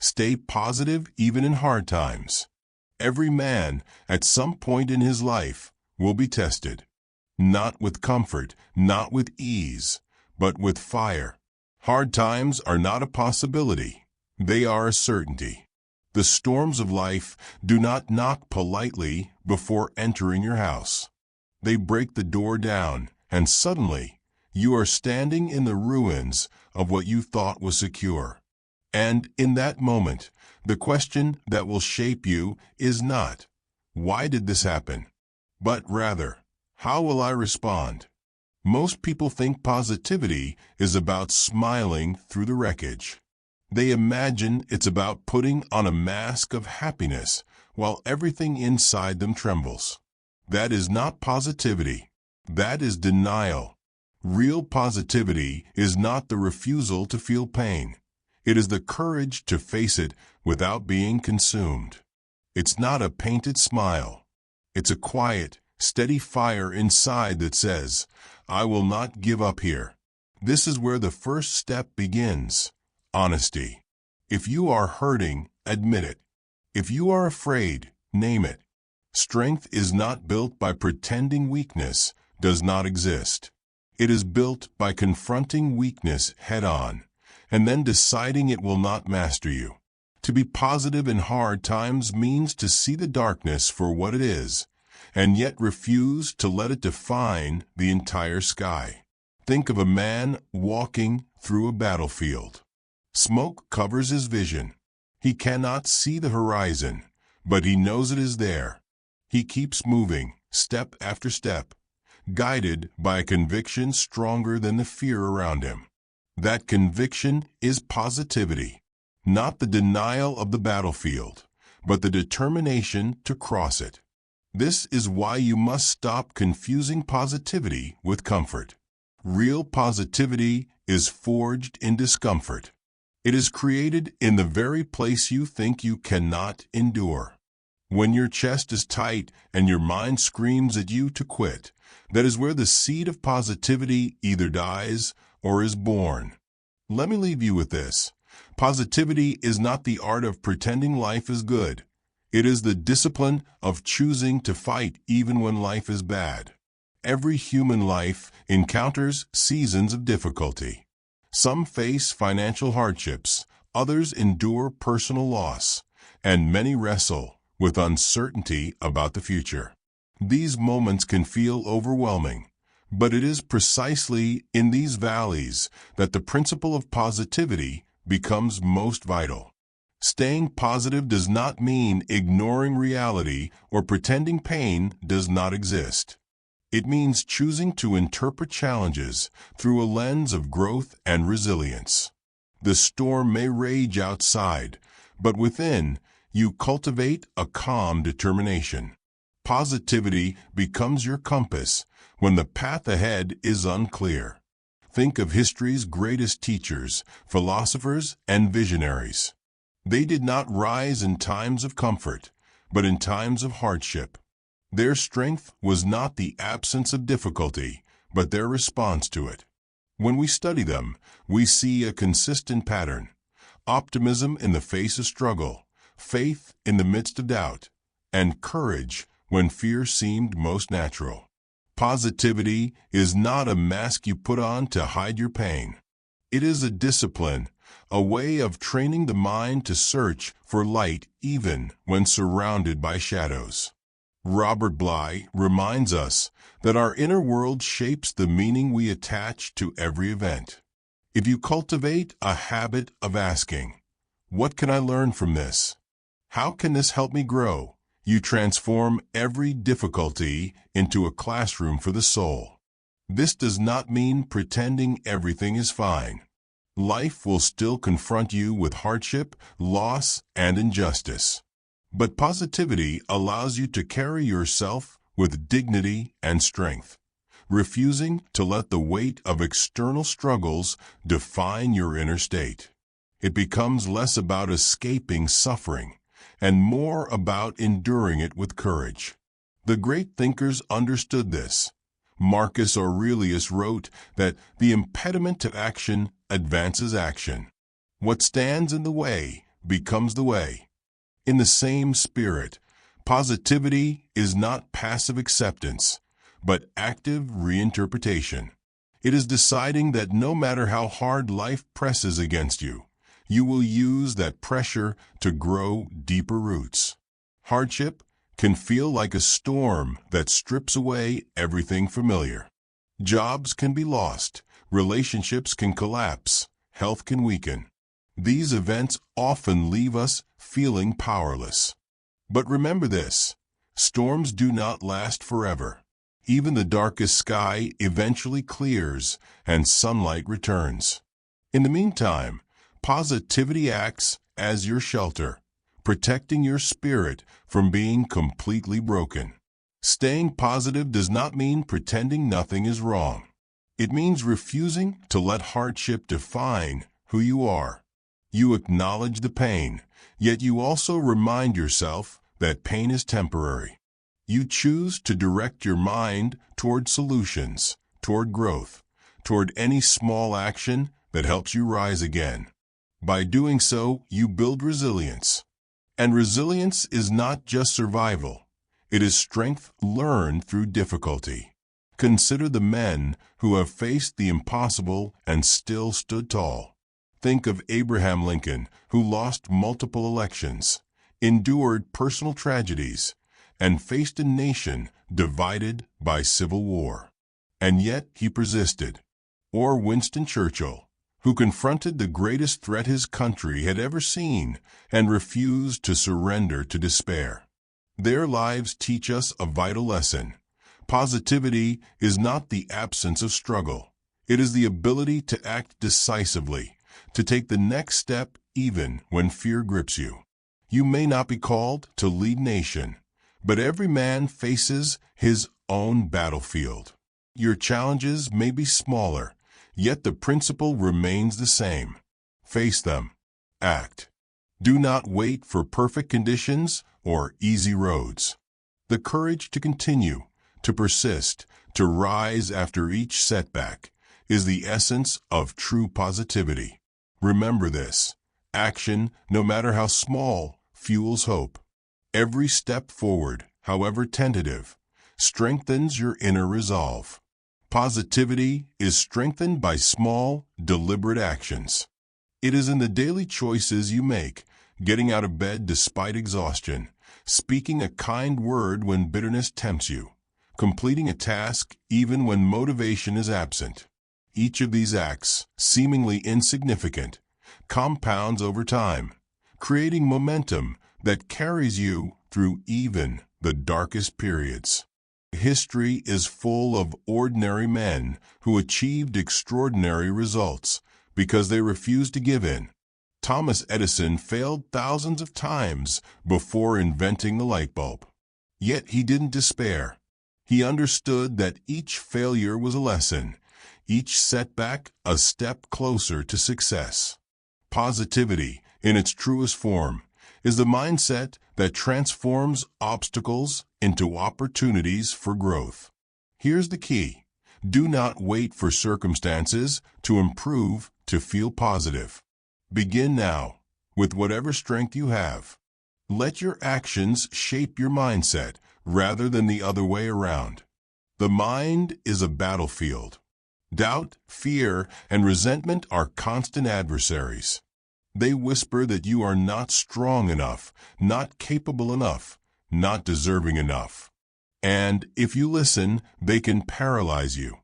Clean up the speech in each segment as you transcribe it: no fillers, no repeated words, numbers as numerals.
Stay positive even in hard times. Every man, at some point in his life, will be tested. Not with comfort, not with ease, but with fire. Hard times are not a possibility. They are a certainty. The storms of life do not knock politely before entering your house. They break the door down, and suddenly, you are standing in the ruins of what you thought was secure. And in that moment, the question that will shape you is not, "Why did this happen?" but rather, "How will I respond?" Most people think positivity is about smiling through the wreckage. They imagine it's about putting on a mask of happiness while everything inside them trembles. That is not positivity. That is denial. Real positivity is not the refusal to feel pain. It is the courage to face it without being consumed. It's not a painted smile. It's a quiet, steady fire inside that says, "I will not give up here." This is where the first step begins. Honesty. If you are hurting, admit it. If you are afraid, name it. Strength is not built by pretending weakness does not exist. It is built by confronting weakness head-on, and then deciding it will not master you. To be positive in hard times means to see the darkness for what it is, and yet refuse to let it define the entire sky. Think of a man walking through a battlefield. Smoke covers his vision. He cannot see the horizon, but he knows it is there. He keeps moving, step after step, guided by a conviction stronger than the fear around him. That conviction is positivity, not the denial of the battlefield, but the determination to cross it. This is why you must stop confusing positivity with comfort. Real positivity is forged in discomfort. It is created in the very place you think you cannot endure. When your chest is tight and your mind screams at you to quit, that is where the seed of positivity either dies or is born. Let me leave you with this. Positivity is not the art of pretending life is good. It is the discipline of choosing to fight even when life is bad. Every human life encounters seasons of difficulty. Some face financial hardships, others endure personal loss, and many wrestle with uncertainty about the future. These moments can feel overwhelming, but it is precisely in these valleys that the principle of positivity becomes most vital. Staying positive does not mean ignoring reality or pretending pain does not exist. It means choosing to interpret challenges through a lens of growth and resilience. The storm may rage outside, but within, you cultivate a calm determination. Positivity becomes your compass when the path ahead is unclear. Think of history's greatest teachers, philosophers, and visionaries. They did not rise in times of comfort, but in times of hardship. Their strength was not the absence of difficulty, but their response to it. When we study them, we see a consistent pattern: optimism in the face of struggle, faith in the midst of doubt, and courage when fear seemed most natural. Positivity is not a mask you put on to hide your pain. It is a discipline, a way of training the mind to search for light even when surrounded by shadows. Robert Bly reminds us that our inner world shapes the meaning we attach to every event. If you cultivate a habit of asking, "What can I learn from this? How can this help me grow?" you transform every difficulty into a classroom for the soul. This does not mean pretending everything is fine. Life will still confront you with hardship, loss, and injustice. But positivity allows you to carry yourself with dignity and strength, refusing to let the weight of external struggles define your inner state. It becomes less about escaping suffering and more about enduring it with courage. The great thinkers understood this. Marcus Aurelius wrote that the impediment to action advances action. What stands in the way becomes the way. In the same spirit, positivity is not passive acceptance, but active reinterpretation. It is deciding that no matter how hard life presses against you, you will use that pressure to grow deeper roots. Hardship can feel like a storm that strips away everything familiar. Jobs can be lost, relationships can collapse, health can weaken. These events often leave us feeling powerless. But remember this: storms do not last forever. Even the darkest sky eventually clears and sunlight returns. In the meantime, positivity acts as your shelter, protecting your spirit from being completely broken. Staying positive does not mean pretending nothing is wrong. It means refusing to let hardship define who you are. You acknowledge the pain, yet you also remind yourself that pain is temporary. You choose to direct your mind toward solutions, toward growth, toward any small action that helps you rise again. By doing so, you build resilience. And resilience is not just survival. It is strength learned through difficulty. Consider the men who have faced the impossible and still stood tall. Think of Abraham Lincoln, who lost multiple elections, endured personal tragedies, and faced a nation divided by civil war. And yet he persisted. Or Winston Churchill, who confronted the greatest threat his country had ever seen and refused to surrender to despair. Their lives teach us a vital lesson. Positivity is not the absence of struggle. It is the ability to act decisively, to take the next step even when fear grips you. You may not be called to lead a nation, but every man faces his own battlefield. Your challenges may be smaller, yet the principle remains the same. Face them. Act. Do not wait for perfect conditions or easy roads. The courage to continue, to persist, to rise after each setback is the essence of true positivity. Remember this: action, no matter how small, fuels hope. Every step forward, however tentative, strengthens your inner resolve. Positivity is strengthened by small, deliberate actions. It is in the daily choices you make, getting out of bed despite exhaustion, speaking a kind word when bitterness tempts you, completing a task even when motivation is absent. Each of these acts, seemingly insignificant, compounds over time, creating momentum that carries you through even the darkest periods. History is full of ordinary men who achieved extraordinary results because they refused to give in. Thomas Edison failed thousands of times before inventing the light bulb. Yet he didn't despair. He understood that each failure was a lesson, each setback a step closer to success. Positivity, in its truest form, is the mindset that transforms obstacles into opportunities for growth. Here's the key: do not wait for circumstances to improve to feel positive. Begin now, with whatever strength you have. Let your actions shape your mindset rather than the other way around. The mind is a battlefield. Doubt, fear, and resentment are constant adversaries. They whisper that you are not strong enough, not capable enough, not deserving enough. And if you listen, they can paralyze you.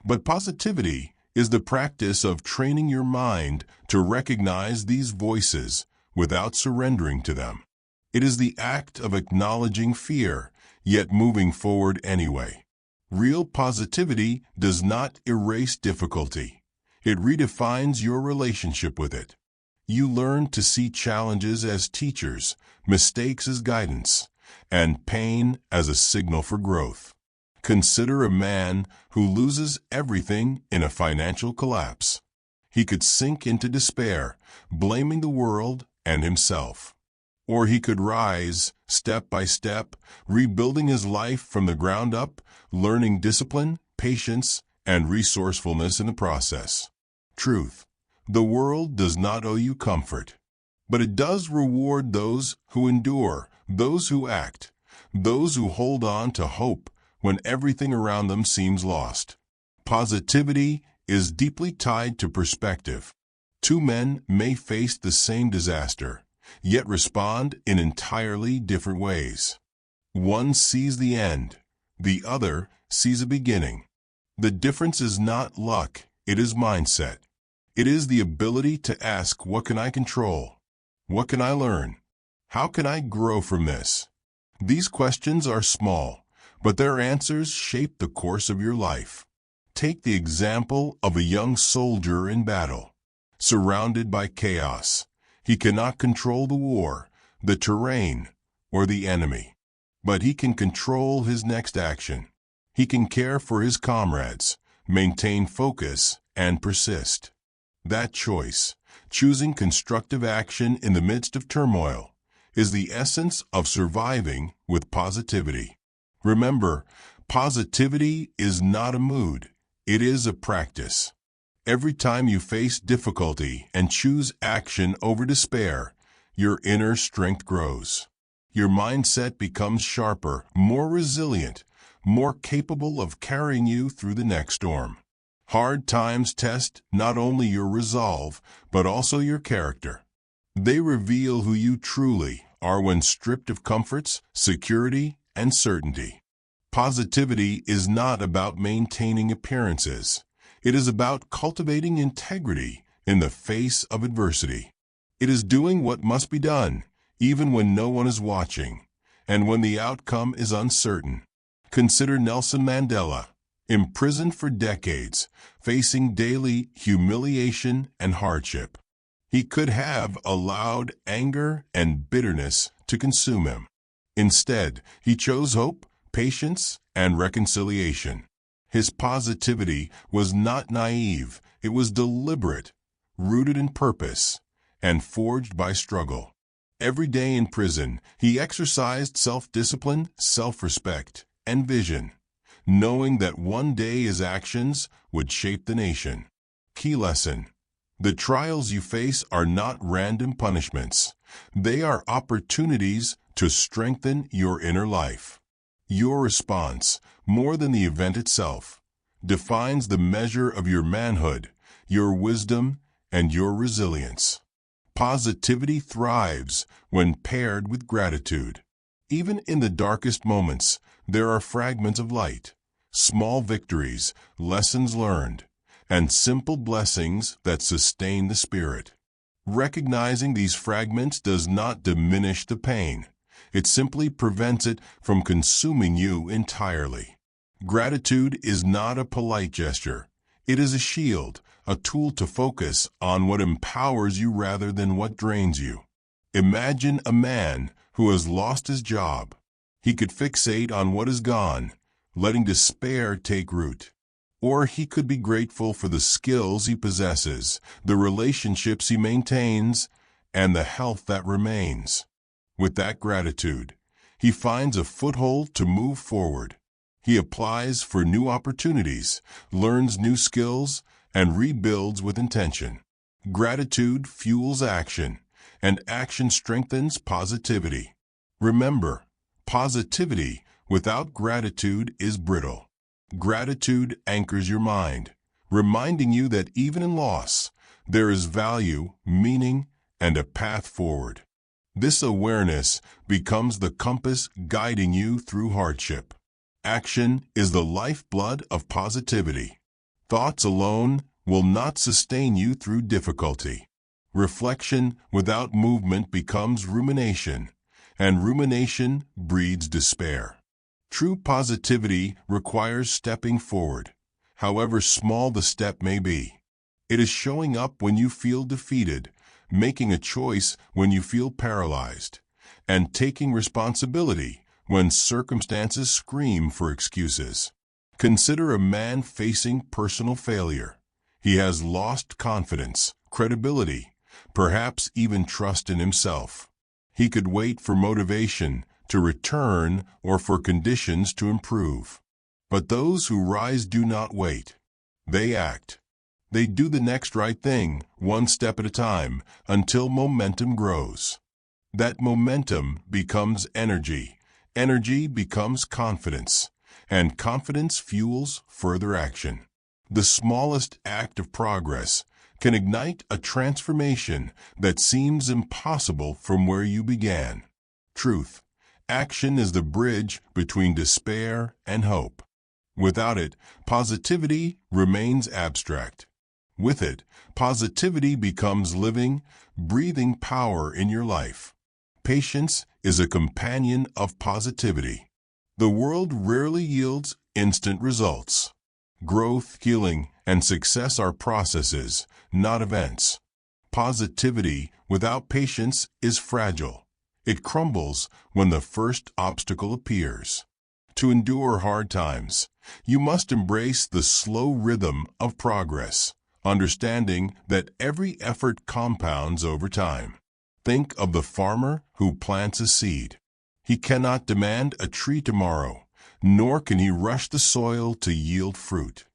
But positivity is the practice of training your mind to recognize these voices without surrendering to them. It is the act of acknowledging fear, yet moving forward anyway. Real positivity does not erase difficulty. It redefines your relationship with it. You learn to see challenges as teachers, mistakes as guidance, and pain as a signal for growth. Consider a man who loses everything in a financial collapse. He could sink into despair, blaming the world and himself. Or he could rise, step by step, rebuilding his life from the ground up, learning discipline, patience, and resourcefulness in the process. Truth: the world does not owe you comfort. But it does reward those who endure, those who act, those who hold on to hope when everything around them seems lost. Positivity is deeply tied to perspective. Two men may face the same disaster, yet respond in entirely different ways. One sees the end, the other sees a beginning. The difference is not luck, it is mindset. It is the ability to ask, what can I control? What can I learn? How can I grow from this? These questions are small, but their answers shape the course of your life. Take the example of a young soldier in battle. Surrounded by chaos, he cannot control the war, the terrain, or the enemy. But he can control his next action. He can care for his comrades, maintain focus, and persist. That choice, choosing constructive action in the midst of turmoil, is the essence of surviving with positivity. Remember, positivity is not a mood, it is a practice. Every time you face difficulty and choose action over despair, your inner strength grows. Your mindset becomes sharper, more resilient, more capable of carrying you through the next storm. Hard times test not only your resolve, but also your character. They reveal who you truly are when stripped of comforts, security, and certainty. Positivity is not about maintaining appearances. It is about cultivating integrity in the face of adversity. It is doing what must be done, even when no one is watching, and when the outcome is uncertain. Consider Nelson Mandela, imprisoned for decades, facing daily humiliation and hardship. He could have allowed anger and bitterness to consume him. Instead, he chose hope, patience, and reconciliation. His positivity was not naive, it was deliberate, rooted in purpose, and forged by struggle. Every day in prison, he exercised self-discipline, self-respect, and vision, knowing that one day his actions would shape the nation. Key lesson: the trials you face are not random punishments. They are opportunities to strengthen your inner life. Your response, more than the event itself, defines the measure of your manhood, your wisdom, and your resilience. Positivity thrives when paired with gratitude. Even in the darkest moments, there are fragments of light, small victories, lessons learned, and simple blessings that sustain the spirit. Recognizing these fragments does not diminish the pain. It simply prevents it from consuming you entirely. Gratitude is not a polite gesture. It is a shield, a tool to focus on what empowers you rather than what drains you. Imagine a man who has lost his job. He could fixate on what is gone, letting despair take root. Or he could be grateful for the skills he possesses, the relationships he maintains, and the health that remains. With that gratitude, he finds a foothold to move forward. He applies for new opportunities, learns new skills, and rebuilds with intention. Gratitude fuels action, and action strengthens positivity. Remember, positivity without gratitude is brittle. Gratitude anchors your mind, reminding you that even in loss, there is value, meaning, and a path forward. This awareness becomes the compass guiding you through hardship. Action is the lifeblood of positivity. Thoughts alone will not sustain you through difficulty. Reflection without movement becomes rumination, and rumination breeds despair. True positivity requires stepping forward, however small the step may be. It is showing up when you feel defeated, making a choice when you feel paralyzed, and taking responsibility when circumstances scream for excuses. Consider a man facing personal failure. He has lost confidence, credibility, perhaps even trust in himself. He could wait for motivation to return or for conditions to improve. But those who rise do not wait. They act. They do the next right thing, one step at a time, until momentum grows. That momentum becomes energy. Energy becomes confidence, and confidence fuels further action. The smallest act of progress can ignite a transformation that seems impossible from where you began. Truth. Action is the bridge between despair and hope. Without it, positivity remains abstract. With it, positivity becomes living, breathing power in your life. Patience is a companion of positivity. The world rarely yields instant results. Growth, healing, and success are processes, not events. Positivity without patience is fragile. It crumbles when the first obstacle appears. To endure hard times, you must embrace the slow rhythm of progress, understanding that every effort compounds over time. Think of the farmer who plants a seed. He cannot demand a tree tomorrow, nor can he rush the soil to yield fruit.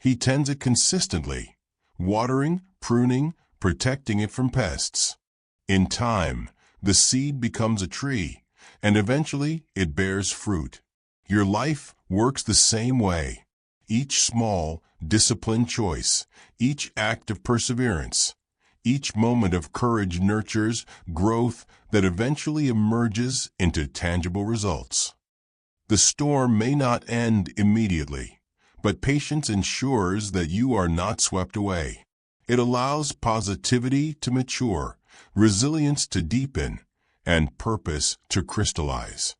He tends it consistently, watering, pruning, protecting it from pests. In time, the seed becomes a tree, and eventually it bears fruit. Your life works the same way. Each small, disciplined choice, each act of perseverance, each moment of courage nurtures growth that eventually emerges into tangible results. The storm may not end immediately, but patience ensures that you are not swept away. It allows positivity to mature, resilience to deepen, and purpose to crystallize.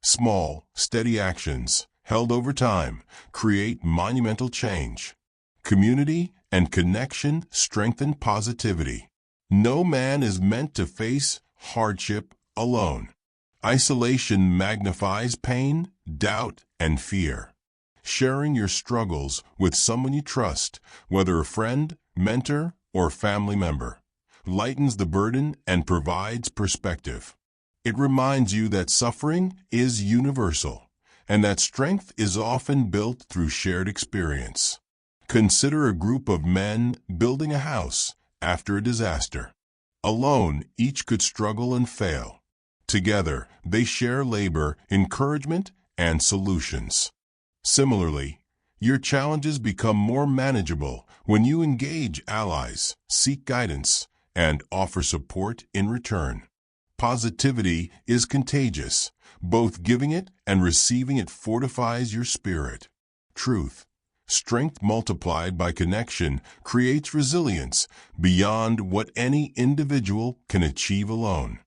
Small, steady actions, held over time, create monumental change. Community and connection strengthen positivity. No man is meant to face hardship alone. Isolation magnifies pain, doubt, and fear. Sharing your struggles with someone you trust, whether a friend, mentor, or family member, lightens the burden and provides perspective. It reminds you that suffering is universal, and that strength is often built through shared experience. Consider a group of men building a house after a disaster. Alone, each could struggle and fail. Together, they share labor, encouragement, and solutions. Similarly, your challenges become more manageable when you engage allies, seek guidance, and offer support in return. Positivity is contagious. Both giving it and receiving it fortifies your spirit. Truth. Strength multiplied by connection creates resilience beyond what any individual can achieve alone.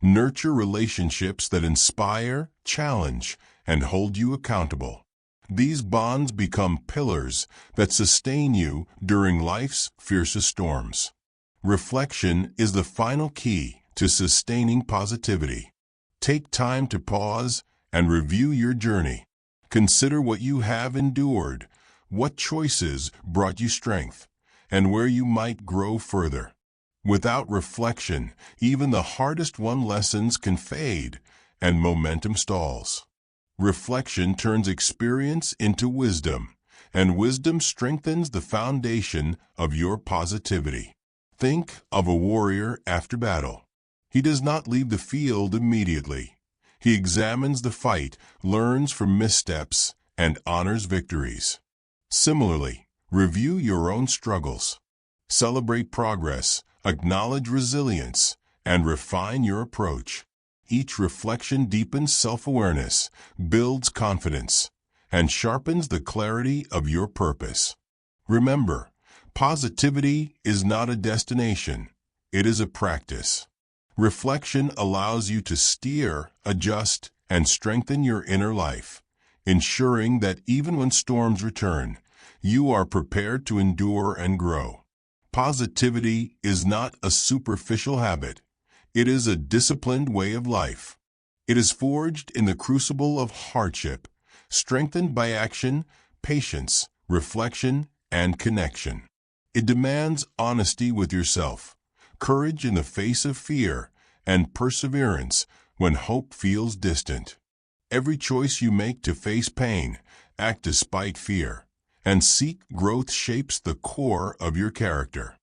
Nurture relationships that inspire, challenge, and hold you accountable. These bonds become pillars that sustain you during life's fiercest storms. Reflection is the final key to sustaining positivity. Take time to pause and review your journey. Consider what you have endured, what choices brought you strength, and where you might grow further. Without reflection, even the hardest won lessons can fade, and momentum stalls. Reflection turns experience into wisdom, and wisdom strengthens the foundation of your positivity. Think of a warrior after battle. He does not leave the field immediately. He examines the fight, learns from missteps, and honors victories. Similarly, review your own struggles. Celebrate progress, acknowledge resilience, and refine your approach. Each reflection deepens self-awareness, builds confidence, and sharpens the clarity of your purpose. Remember, positivity is not a destination, it is a practice. Reflection allows you to steer, adjust, and strengthen your inner life, ensuring that even when storms return, you are prepared to endure and grow. Positivity is not a superficial habit. It is a disciplined way of life. It is forged in the crucible of hardship, strengthened by action, patience, reflection, and connection. It demands honesty with yourself, courage in the face of fear, and perseverance when hope feels distant. Every choice you make to face pain, act despite fear, and seek growth shapes the core of your character.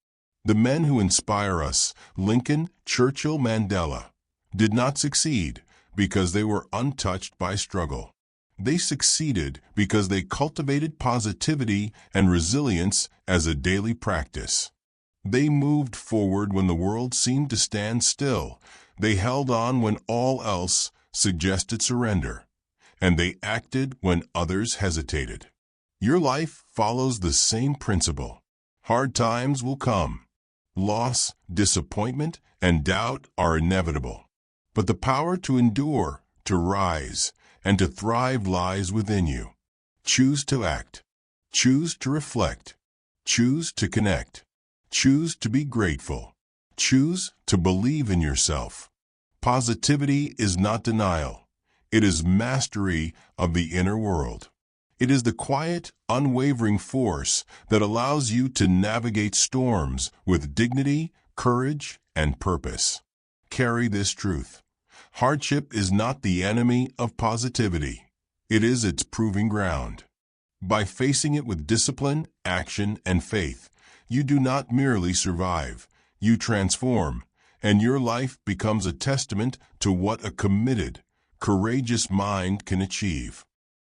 The men who inspire us, Lincoln, Churchill, Mandela, did not succeed because they were untouched by struggle. They succeeded because they cultivated positivity and resilience as a daily practice. They moved forward when the world seemed to stand still. They held on when all else suggested surrender. And they acted when others hesitated. Your life follows the same principle. Hard times will come. Loss, disappointment, and doubt are inevitable. But the power to endure, to rise, and to thrive lies within you. Choose to act. Choose to reflect. Choose to connect. Choose to be grateful. Choose to believe in yourself. Positivity is not denial. It is mastery of the inner world. It is the quiet, unwavering force that allows you to navigate storms with dignity, courage, and purpose. Carry this truth. Hardship is not the enemy of positivity. It is its proving ground. By facing it with discipline, action, and faith, you do not merely survive, you transform, and your life becomes a testament to what a committed, courageous mind can achieve.